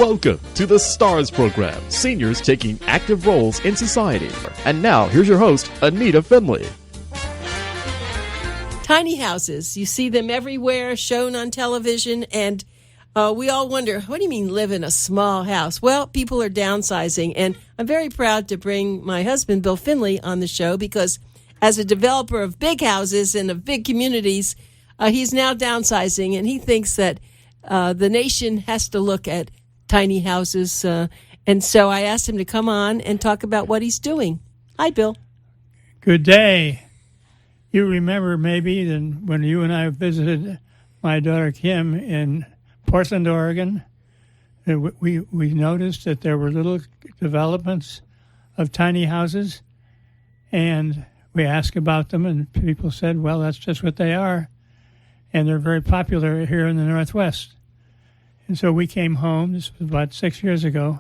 Welcome to the STARS program, seniors taking active roles in society. And now, here's your host, Anita Finley. Tiny houses. You see them everywhere, shown on television, and we all wonder, what do you mean live in a small house? Well, people are downsizing, and I'm very proud to bring my husband, Bill Finley, on the show because as a developer of big houses and of big communities, he's now downsizing, and he thinks that the nation has to look at tiny houses. And so I asked him to come on and talk about what he's doing. Hi, Bill. Good day. You remember maybe then when you and I visited my daughter Kim in Portland, Oregon, we noticed that there were little developments of tiny houses, and we asked about them, and people said, well, that's just what they are, and they're very popular here in the Northwest. And so we came home, this was about 6 years ago,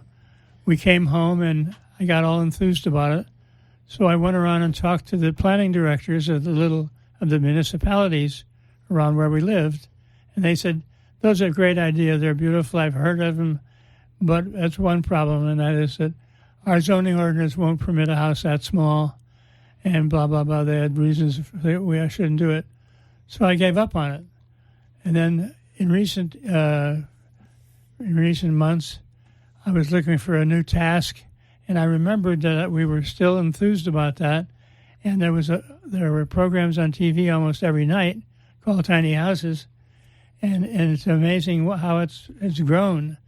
we came home and I got all enthused about it. So I went around and talked to the planning directors of the municipalities around where we lived, and they said, those are a great idea, they're beautiful, I've heard of them, but that's one problem, and that is that our zoning ordinance won't permit a house that small, and blah, blah, blah. They had reasons I shouldn't do it. So I gave up on it. And then in recent months, I was looking for a new task, and I remembered that we were still enthused about that, and there were programs on TV almost every night called Tiny Houses, and it's amazing how it's grown.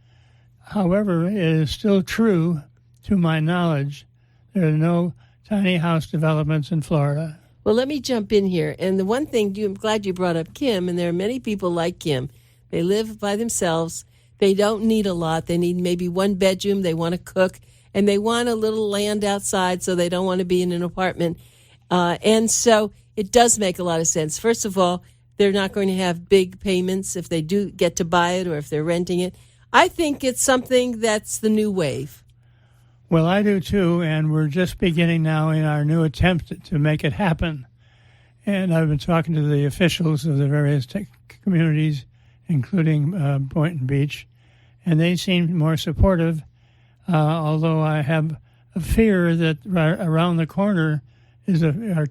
However, it is still true, to my knowledge, there are no tiny house developments in Florida. Well, let me jump in here. And the one thing, I'm glad you brought up Kim, and there are many people like Kim. They live by themselves. They don't need a lot. They need maybe one bedroom. They want to cook, and they want a little land outside, so they don't want to be in an apartment. And so it does make a lot of sense. First of all, they're not going to have big payments if they do get to buy it or if they're renting it. I think it's something that's the new wave. Well, I do too, and we're just beginning now in our new attempt to make it happen. And I've been talking to the officials of the various communities, including Boynton Beach, and they seem more supportive, although I have a fear that around the corner is our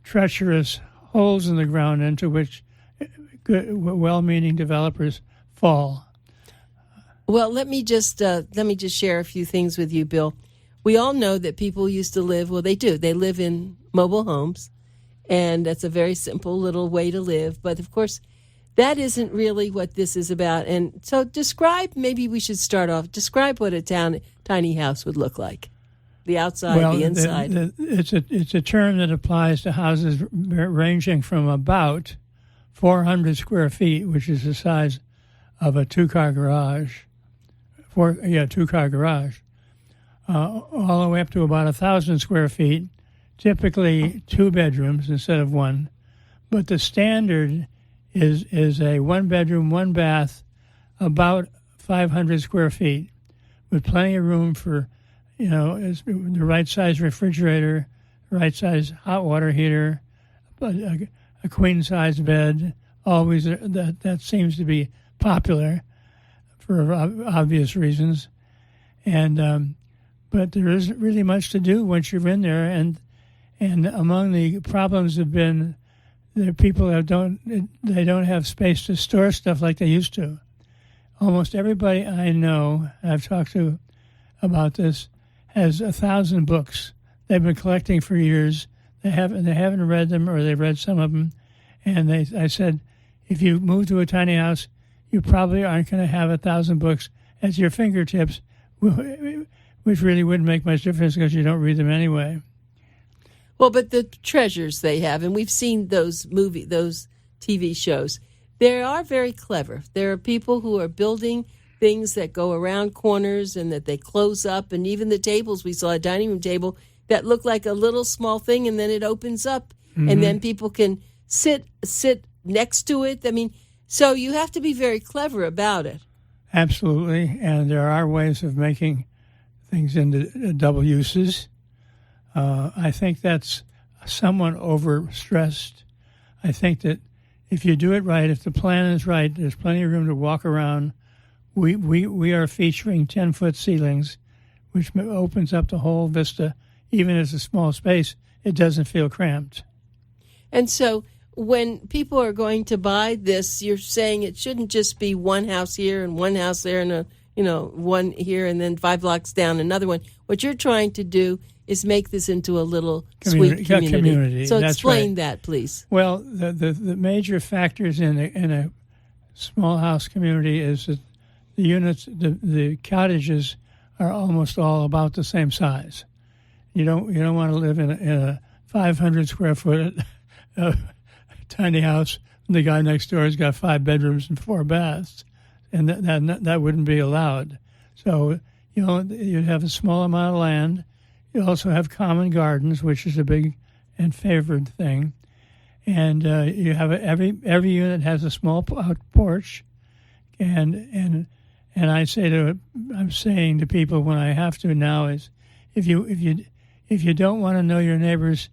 treacherous holes in the ground into which well-meaning developers fall. Well, let me just share a few things with you, Bill. We all know that people used to live, well, they do. They live in mobile homes, and that's a very simple little way to live. But, of course, that isn't really what this is about. And so maybe we should start off, describe what a tiny house would look like, the outside, the inside. It's a term that applies to houses ranging from about 400 square feet, which is the size of a two-car garage. Two-car garage, all the way up to about 1,000 square feet, typically 2 bedrooms instead of 1. But the standard is a 1-bedroom, 1-bath, about 500 square feet, with plenty of room for, the right size refrigerator, right size hot water heater, a queen-size bed. Always that seems to be popular for obvious reasons, and but there isn't really much to do once you're in there. And among the problems have been the people that don't have space to store stuff like they used to. Almost everybody I know, I've talked to about this, has 1,000 books they've been collecting for years. They haven't read them, or they've read some of them, and I said, if you move to a tiny house, you probably aren't going to have 1,000 books at your fingertips, which really wouldn't make much difference because you don't read them anyway. Well, but the treasures they have, and we've seen those TV shows, they are very clever. There are people who are building things that go around corners and that they close up, and even the tables, we saw a dining room table that looked like a little small thing, and then it opens up, and then people can sit next to it. I mean, so you have to be very clever about it. Absolutely, and there are ways of making things into double uses. I think that's somewhat overstressed. I think that if you do it right, if the plan is right, there's plenty of room to walk around we are featuring 10-foot ceilings, which opens up the whole vista. Even as a small space, it doesn't feel cramped. And so when people are going to buy this, you're saying it shouldn't just be one house here and one house there and one here and then 5 blocks down another one. What you're trying to do is make this into a little sweet community. So That's explain right. that, please. Well, the major factors in a small house community is that the units, the cottages, are almost all about the same size. You don't want to live in a 500 square foot tiny house, and the guy next door has got 5 bedrooms and 4 baths, and that wouldn't be allowed. So you'd have a small amount of land. You also have common gardens, which is a big and favored thing, and you have every unit has a small out porch, and I'm saying to people when I have to now is, if you don't want to know your neighbors,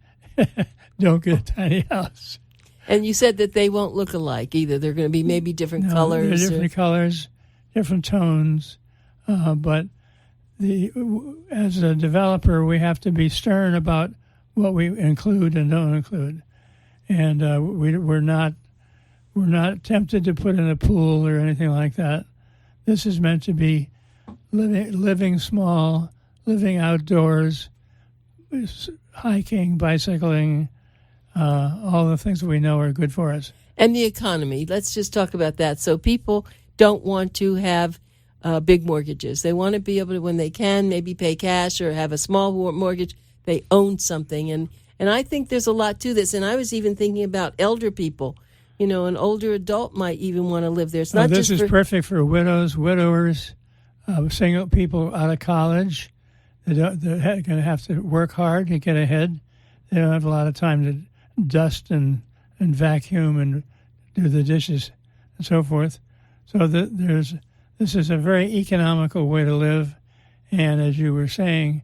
don't get a tiny house. And you said that they won't look alike either. They're going to be maybe different colors. They're different colors, different tones. But as a developer, we have to be stern about what we include and don't include. And we're not tempted to put in a pool or anything like that. This is meant to be living small, living outdoors, hiking, bicycling, all the things that we know are good for us. And the economy. Let's just talk about that. So people don't want to have big mortgages. They want to be able to, when they can, maybe pay cash or have a small mortgage. They own something. And I think there's a lot to this. And I was even thinking about elder people. An older adult might even want to live there. It's not this is perfect for widows, widowers, single people out of college. They're going to have to work hard to get ahead. They don't have a lot of time to dust and vacuum and do the dishes and so forth. So this is a very economical way to live. And as you were saying,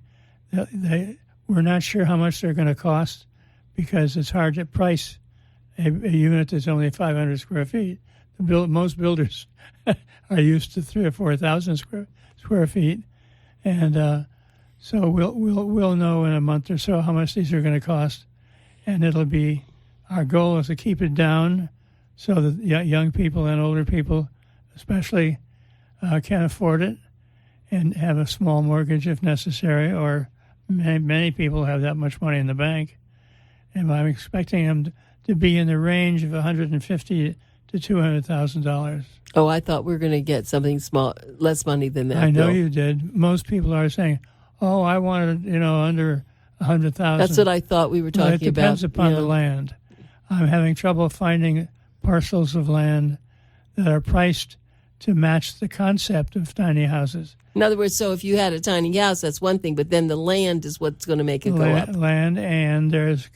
we're not sure how much they're going to cost because it's hard to price a unit that's only 500 square feet. Most builders are used to 3,000 or 4,000 square feet, and so we'll know in a month or so how much these are going to cost, and our goal is to keep it down so that young people and older people, especially, can afford it and have a small mortgage if necessary, or many people have that much money in the bank, and I'm expecting them to be in the range of $150,000 to $200,000. Oh, I thought we were going to get something small, less money than that. I know you did. Most people are saying, "Oh, I wanted under $100,000." That's what I thought we were talking about. It depends upon the land. I'm having trouble finding parcels of land that are priced to match the concept of tiny houses. In other words, so if you had a tiny house, that's one thing, but then the land is what's going to make it go up. Land, and there's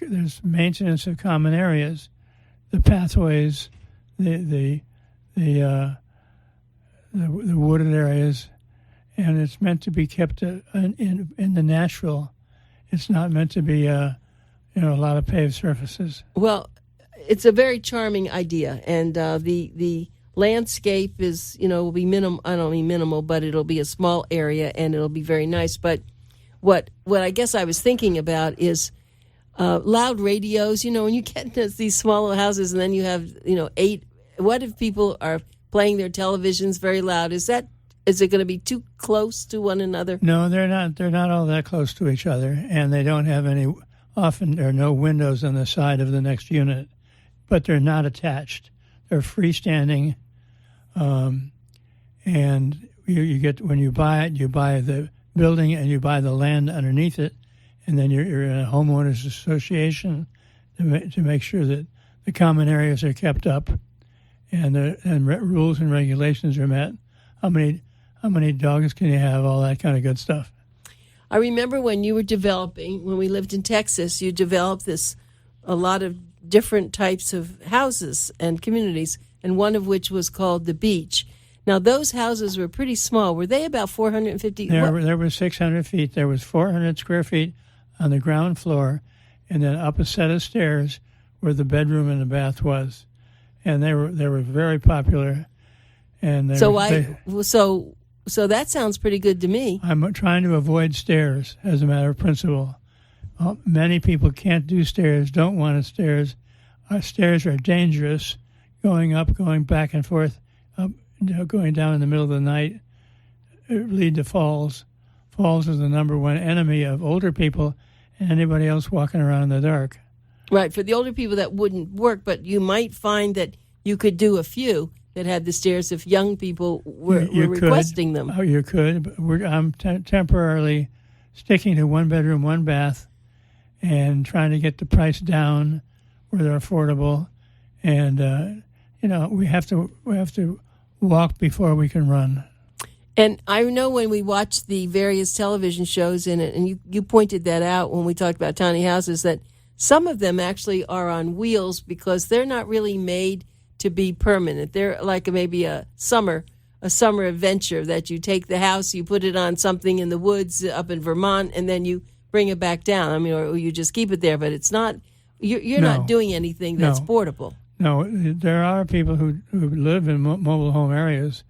maintenance of common areas, the pathways, the wooded areas, and it's meant to be kept in the natural. It's not meant to be a lot of paved surfaces. Well, it's a very charming idea, and the landscape is, will be minimal. I don't mean minimal, but it'll be a small area, and it'll be very nice. But what I guess I was thinking about is loud radios. When you get into these smaller houses, and then you have 8. What if people are playing their televisions very loud? Is it going to be too close to one another? No, they're not. They're not all that close to each other, and they don't have any. Often there are no windows on the side of the next unit, but they're not attached. They're freestanding. And you get, when you buy it, you buy the building and you buy the land underneath it, and then you're in a homeowners association to make sure that the common areas are kept up, and rules and regulations are met. How many dogs can you have? All that kind of good stuff. I remember when you were developing, when we lived in Texas, you developed a lot of different types of houses and communities, and one of which was called the Beach. Now, those houses were pretty small. Were they about 450? There were 600 feet. There was 400 square feet on the ground floor, and then up a set of stairs where the bedroom and the bath was. And they were very popular. And so that sounds pretty good to me. I'm trying to avoid stairs as a matter of principle. Many people can't do stairs, don't want stairs. Stairs are dangerous. Going up, going back and forth, up, going down in the middle of the night, lead to falls. Falls is the number one enemy of older people and anybody else walking around in the dark. Right. For the older people, that wouldn't work, but you might find that you could do a few that had the stairs if young people were requesting them. Oh, you could. But I'm temporarily sticking to 1 bedroom, 1 bath, and trying to get the price down where they're affordable. And we have to walk before we can run. And I know when we watched the various television shows in it, and you pointed that out when we talked about tiny houses, that some of them actually are on wheels because they're not really made to be permanent. They're like maybe a summer adventure that you take the house, you put it on something in the woods up in Vermont, and then you bring it back down. I mean, or you just keep it there, but it's not. You're not doing anything that's portable. No, there are people who live in mobile home areas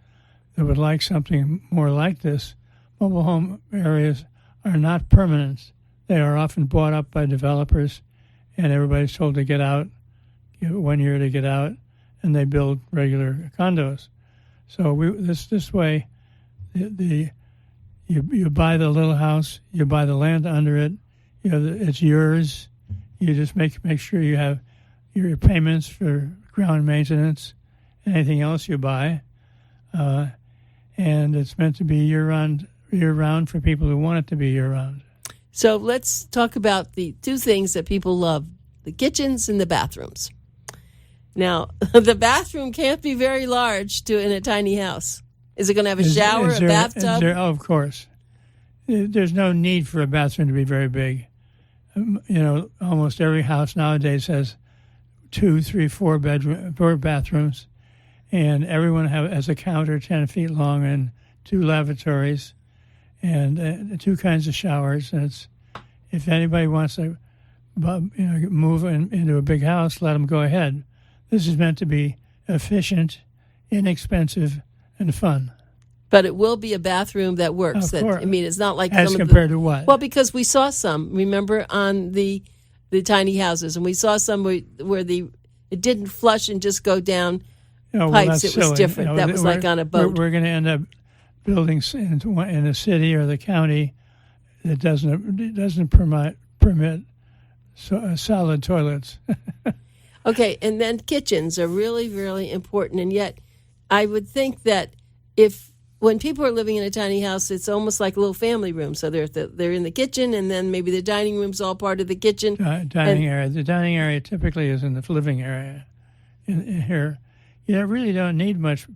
that would like something more like this. Mobile home areas are not permanent. They are often bought up by developers, and everybody's told to get out, give it 1 year to get out, and they build regular condos. So this way, you buy the little house, you buy the land under it, it's yours. You just make sure you have your payments for ground maintenance, anything else you buy, and it's meant to be year-round for people who want it to be year-round. So let's talk about the two things that people love, the kitchens and the bathrooms. Now, the bathroom can't be very large in a tiny house. Is it going to have a shower, a bathtub? Of course. There's no need for a bathroom to be very big. Almost every house nowadays has 2, 3, 4 bathrooms, and everyone has a counter 10 feet long and 2 lavatories and 2 kinds of showers. And if anybody wants to move into a big house, let them go ahead. This is meant to be efficient, inexpensive, and fun. But it will be a bathroom that works. Of course. It's not like as compared to what? Well, because we saw some. Remember on the tiny houses, and we saw some where it didn't flush and just go down pipes. It was silly. different. That was like on a boat. We're going to end up building in a city or the county that doesn't permit solid toilets. Okay, and then kitchens are really, really important, and yet I would think that when people are living in a tiny house, it's almost like a little family room. So they're in the kitchen, and then maybe the dining room's all part of the kitchen. Dining area. The dining area typically is in the living area. In here, you really don't need much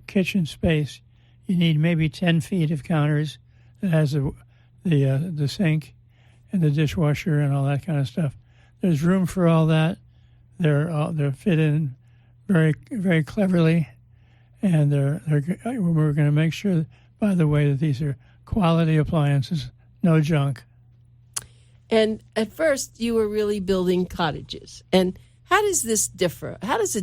kitchen space. You need maybe 10 feet of counters that has the sink and the dishwasher and all that kind of stuff. There's room for all that. They're fit in very, very cleverly. And we're going to make sure, by the way, that these are quality appliances, no junk. And at first, you were really building cottages. And how does this differ? How does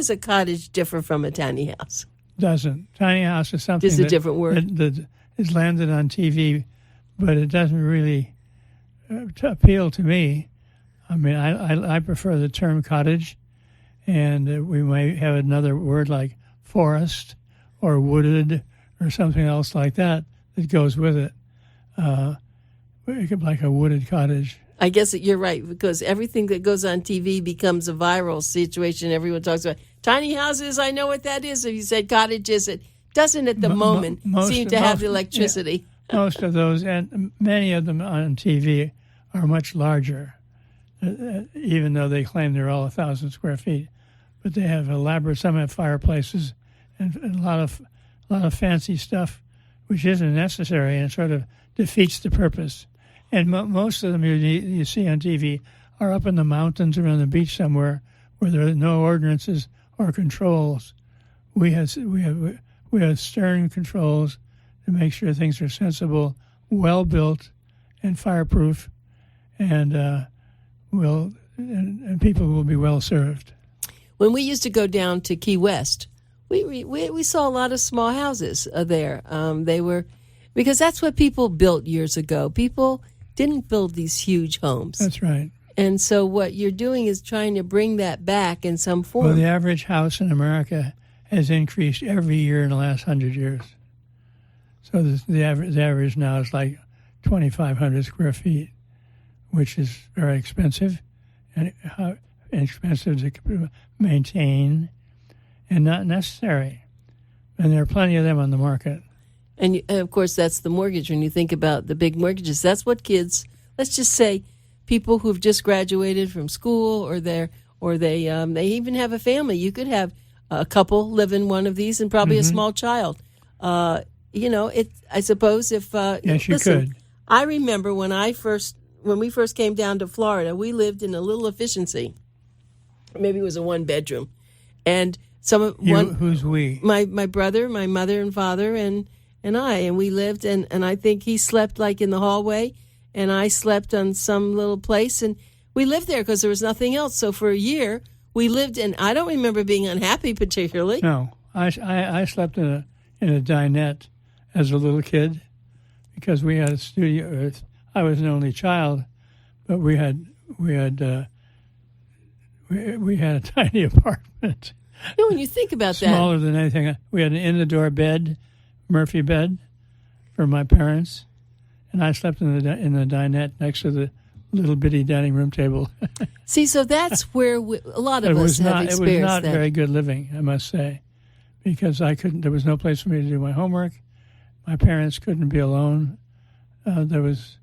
a cottage differ from a tiny house? Doesn't. Tiny house is something Just a different word. That is landed on TV, but it doesn't really appeal to me. I mean, I prefer the term cottage, and we may have another word like forest or wooded or something else like that goes with it. Like a wooded cottage. I guess you're right, because everything that goes on TV becomes a viral situation. Everyone talks about tiny houses. I know what that is. If you said cottages, it doesn't at the moment seem to have the electricity. Yeah, most of those, and many of them on TV, are much larger, even though they claim they're all 1,000 square feet. But they have some have fireplaces and a lot of fancy stuff, which isn't necessary and sort of defeats the purpose. And most of them you see on TV are up in the mountains or on the beach somewhere where there are no ordinances or controls. We have stern controls to make sure things are sensible, well built, and fireproof, and people will be well served. When we used to go down to Key West, we saw a lot of small houses there. They were, because that's what people built years ago. People didn't build these huge homes. That's right. And so what you're doing is trying to bring that back in some form. Well, the average house in America has increased every year in the last 100 years. So the average now is like 2,500 square feet, which is very expensive and expensive to maintain and not necessary. And there are plenty of them on the market. And of course, that's the mortgage. When you think about the big mortgages, that's what kids, let's just say, people who've just graduated from school, or they even have a family. You could have a couple live in one of these, and probably a small child. I suppose if yes, you could. I remember when we first came down to Florida, we lived in a little efficiency. Maybe it was a 1-bedroom, and who's we? My brother, my mother and father, and I, and we lived, and I think he slept like in the hallway, and I slept on some little place, and we lived there because there was nothing else. So for a year, we lived, and I don't remember being unhappy particularly. No, I slept in a dinette as a little kid because we had a studio. I was an only child, but we had a tiny apartment. When you think about that, smaller than anything. We had an in-the-door bed, Murphy bed, for my parents. And I slept in the dinette next to the little bitty dining room table. See, so that's where a lot of us have experienced that. It was not very good living, I must say, because there was no place for me to do my homework. My parents couldn't be alone. It's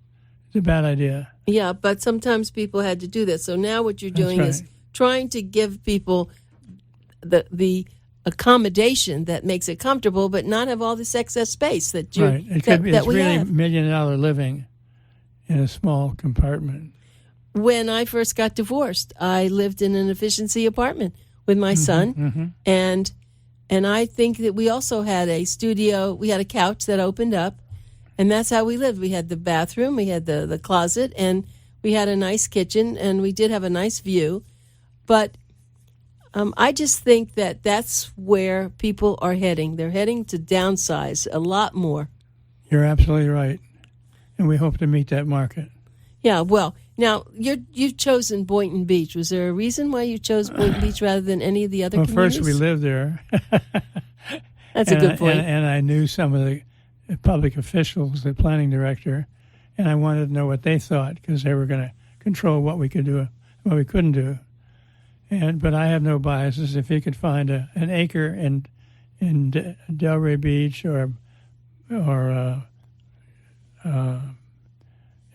a bad idea. Yeah, but sometimes people had to do that. So now what you're doing is trying to give people the accommodation that makes it comfortable, but not have all this excess space that you right. It's really have. $1 million living in a small compartment. When I first got divorced, I lived in an efficiency apartment with my son, and I think that we also had a studio. We had a couch that opened up, and that's how we lived. We had the bathroom, we had the closet, and we had a nice kitchen, and we did have a nice view, but I just think that that's where people are heading. They're heading to downsize a lot more. You're absolutely right. And we hope to meet that market. Yeah, well, now, you've chosen Boynton Beach. Was there a reason why you chose Boynton Beach rather than any of the other communities? First we lived there. That's a good point. And I knew some of the public officials, the planning director, and I wanted to know what they thought because they were going to control what we could do and what we couldn't do. But I have no biases. If you could find an acre in Delray Beach or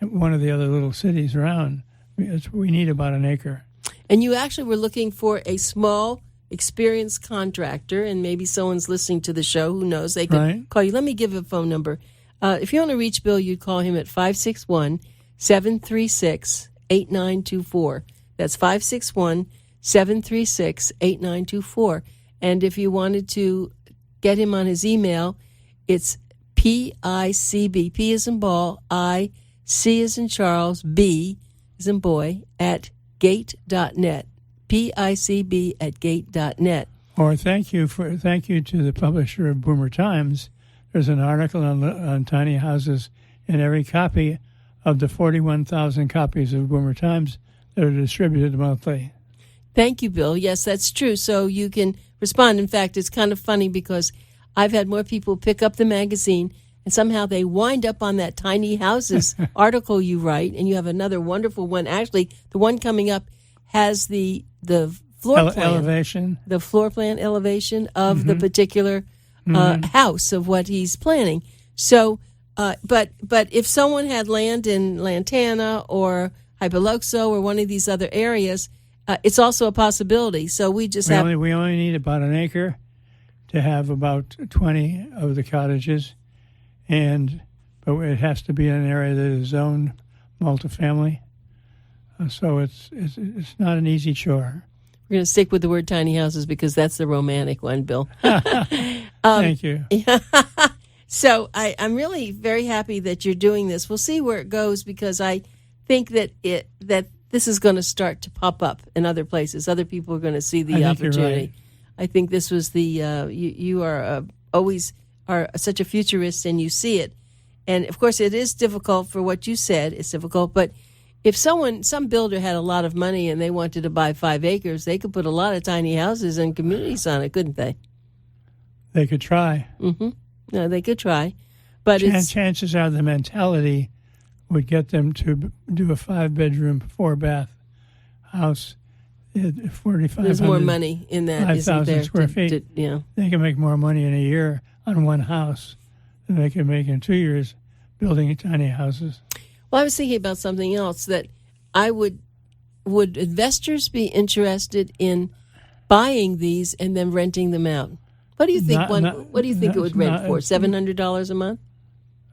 one of the other little cities around, we need about an acre. And you actually were looking for a small, experienced contractor, and maybe someone's listening to the show. Who knows? They could call you. Let me give a phone number. If you want to reach Bill, you'd call him at 561-736-8924. That's 561-736-8924. And if you wanted to get him on his email, it's PICB, P as in ball, I, C as in Charles, B as in boy, at gate.net. PICB at gate.net. Or thank you to the publisher of Boomer Times. There's an article on tiny houses in every copy of the 41,000 copies of Boomer Times that are distributed monthly. Thank you, Bill. Yes, that's true. So you can respond. In fact, it's kind of funny because I've had more people pick up the magazine and somehow they wind up on that tiny houses article you write, and you have another wonderful one. Actually, the one coming up has the floor plan elevation, the floor plan elevation of the particular house of what he's planning. So, but if someone had land in Lantana or Hypoloxo or one of these other areas, it's also a possibility. So we only need about an acre to have about 20 of the cottages, but it has to be in an area that is zoned multifamily. So it's not an easy chore. We're going to stick with the word tiny houses because that's the romantic one, Bill. Thank you. So I'm really very happy that you're doing this. We'll see where it goes because I think that this is going to start to pop up in other places. Other people are going to see the opportunity. I think this was the you are always are such a futurist, and you see it. And of course, it is difficult for what you said. It's difficult, but if some builder had a lot of money and they wanted to buy 5 acres, they could put a lot of tiny houses and communities on it, couldn't they? They could try. Mm-hmm. No, they could try, but chances are the mentality would get them to do a 5-bedroom, 4-bath house at 4,500. There's more money in that. 5,000 square feet. They can make more money in a year on one house than they can make in 2 years building tiny houses. Well, I was thinking about something else that would investors be interested in buying these and then renting them out? What do you think? What do you think it would rent for? $700 a month?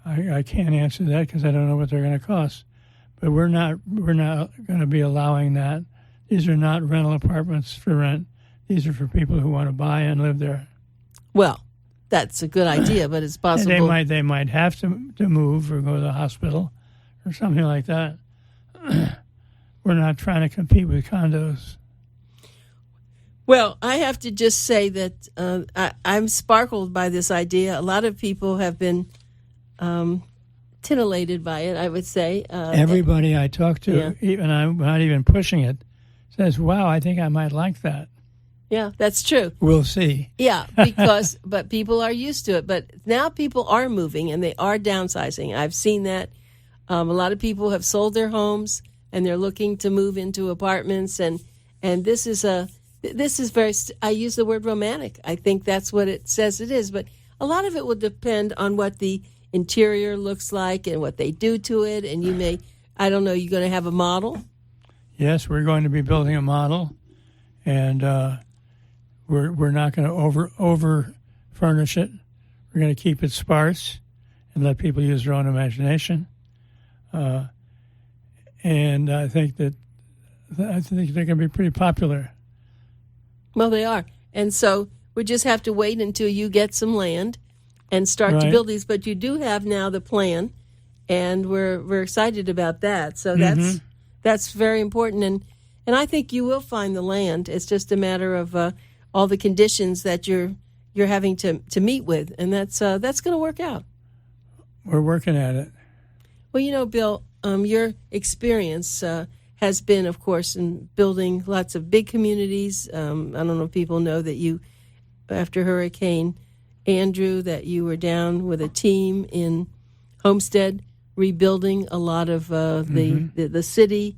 I can't answer that because I don't know what they're going to cost. But we're not going to be allowing that. These are not rental apartments for rent. These are for people who want to buy and live there. Well, that's a good idea, but it's possible they might have to move or go to the hospital or something like that. We're not trying to compete with condos. Well, I have to just say that I'm sparkled by this idea. A lot of people have been titillated by it, I would say. Everybody I talk to, even I'm not even pushing it, says, wow, I think I might like that. Yeah, that's true. We'll see. Yeah, but people are used to it. But now people are moving and they are downsizing. I've seen that. A lot of people have sold their homes and they're looking to move into apartments. And this is very, I use the word romantic. I think that's what it says it is. But a lot of it will depend on what the interior looks like and what they do to it. And you may, I don't know, you're going to have a model? Yes, we're going to be building a model. And we're not going to over furnish it. We're going to keep it sparse and let people use their own imagination. And I think they're going to be pretty popular. Well, they are. And so we just have to wait until you get some land and start to build these. But you do have now the plan, and we're excited about that. So that's very important. And I think you will find the land. It's just a matter of all the conditions that you're having to meet with, and that's going to work out. We're working at it. Well, Bill, your experience has been, of course, in building lots of big communities. I don't know if people know that you, after Hurricane Andrew, that you were down with a team in Homestead rebuilding a lot of the city,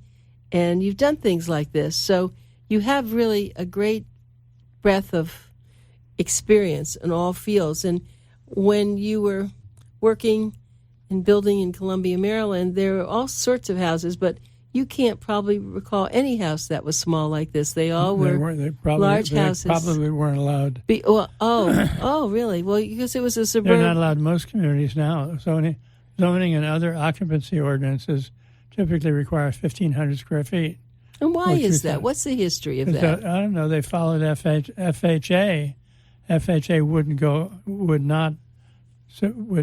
and you've done things like this. So you have really a great breadth of experience in all fields. And when you were working and building in Columbia, Maryland, there were all sorts of houses, but you can't probably recall any house that was small like this. They all were large houses. They probably weren't allowed. Really? Well, because it was a suburb. They're not allowed in most communities now. Zoning and other occupancy ordinances typically require 1,500 square feet. And why is that? What's the history of that? I don't know. They followed FHA. FHA would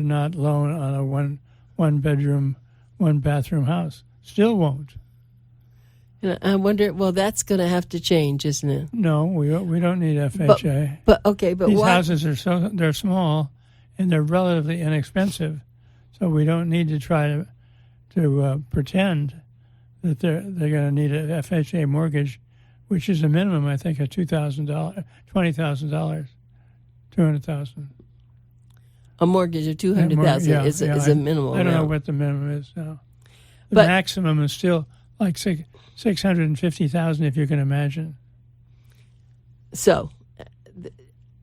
not loan on a one bedroom, 1 bathroom house. Still won't. And I wonder. Well, that's going to have to change, isn't it? No, we don't need FHA. But these houses they're small, and they're relatively inexpensive, so we don't need to try to pretend that they're going to need an FHA mortgage, which is a minimum, I think, of $2,000, $20,000, $200,000. A mortgage of $200,000 is a minimum. I don't know what the minimum is now. The maximum is still like $650,000, if you can imagine. So,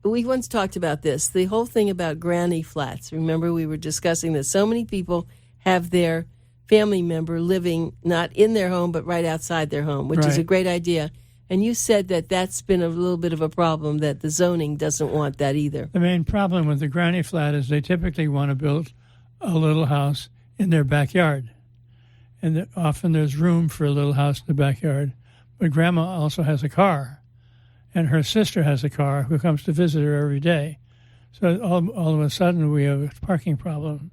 we once talked about this. The whole thing about granny flats. Remember, we were discussing that so many people have their family member living not in their home, but right outside their home, which is a great idea. And you said that that's been a little bit of a problem, that the zoning doesn't want that either. The main problem with the granny flat is they typically want to build a little house in their backyard. And often there's room for a little house in the backyard. But Grandma also has a car, and her sister has a car who comes to visit her every day. So all of a sudden we have a parking problem.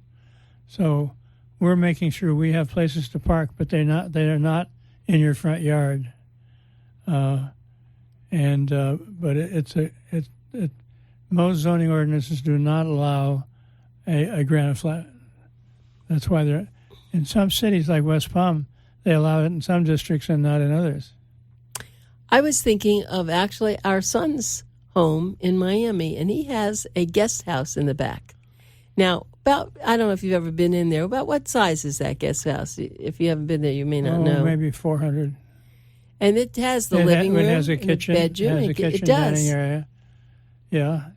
So we're making sure we have places to park, but they are not in your front yard. and but most zoning ordinances do not allow a granite flat. That's why they're in some cities like West Palm, they allow it in some districts and not in others. I was thinking of actually our son's home in Miami, and he has a guest house in the back. Now, I don't know if you've ever been in there. About what size is that guest house? If you haven't been there, you may not know. Maybe 400. And it has the living room, it has a kitchen, bedroom. It has a kitchen, it does. dining area. Yeah.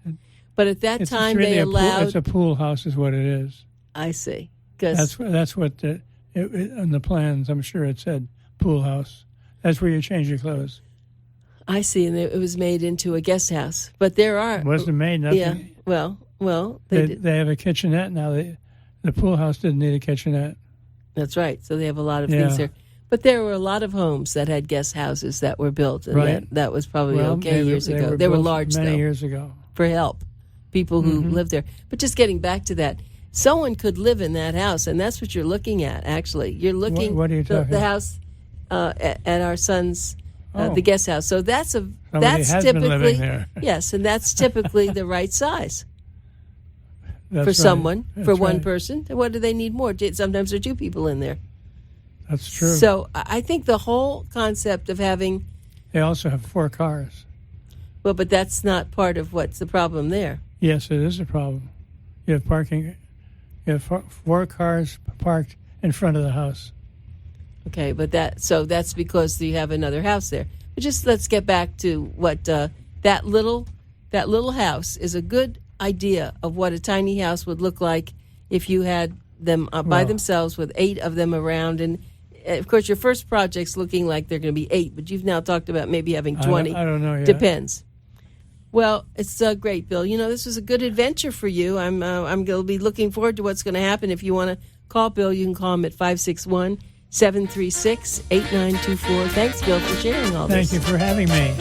But at that time, really they allowed. It's a pool house, is what it is. I see. That's what in the plans. I'm sure it said pool house. That's where you change your clothes. I see, and it was made into a guest house. But there are. It wasn't made. Nothing. Yeah. Well, they have a kitchenette now. The pool house didn't need a kitchenette. That's right. So they have a lot of things there. But there were a lot of homes that had guest houses that were built, and that was probably okay years ago. They were large, many though, years ago, for help, people who lived there. But just getting back to that, someone could live in that house, and that's what you're looking at. Actually, you're looking what are you talking the about? house at our son's the guest house. So that's has typically been living there. Yes, and that's typically the right size. That's for right. someone, That's for one right. person. What do they need more? Sometimes there are two people in there. That's true. So I think the whole concept of having... They also have 4 cars. Well, but that's not part of what's the problem there. Yes, it is a problem. You have parking. You have 4 cars parked in front of the house. Okay, but that's because you have another house there. But just let's get back to what that little house is a good idea of what a tiny house would look like if you had them by themselves with 8 of them around. And of course, your first project's looking like they're going to be 8, but you've now talked about maybe having 20. I don't know yet. Depends. Well, it's great, Bill. This was a good adventure for you. I'm going to be looking forward to what's going to happen. If you want to call Bill, you can call him at 561-736-8924. Thanks, Bill, for sharing all this. Thank you for having me.